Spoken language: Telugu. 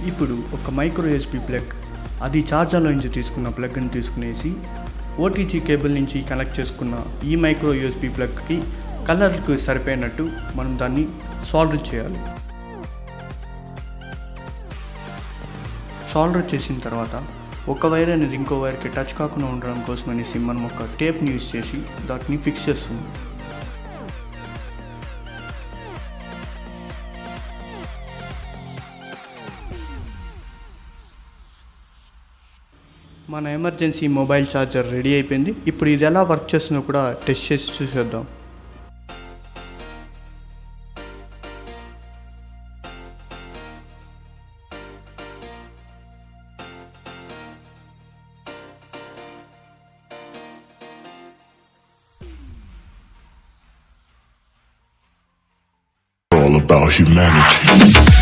ఇప్పుడు ఒక మైక్రో యూఎస్బీ ప్లగ్, అది ఛార్జర్లో నుంచి తీసుకున్న ప్లగ్ని తీసుకునేసి ఓటీజీ కేబుల్ నుంచి కనెక్ట్ చేసుకున్న ఈ మైక్రో యూఎస్బీ ప్లగ్కి కలర్కు సరిపోయినట్టు మనం దాన్ని సాల్డర్ చేయాలి. సాల్డర్ చేసిన తర్వాత ఒక వైర్ అనేది ఇంకో వైర్కి టచ్ కాకుండా ఉండడం కోసం అనేసి మనం ఒక టేప్ని యూజ్ చేసి దాన్ని ఫిక్స్ చేస్తున్నాం. మన ఎమర్జెన్సీ మొబైల్ ఛార్జర్ రెడీ అయిపోయింది. ఇప్పుడు ఇది ఎలా వర్క్ చేస్తుందో కూడా టెస్ట్ చేసి చూసేద్దాం. All about humanity.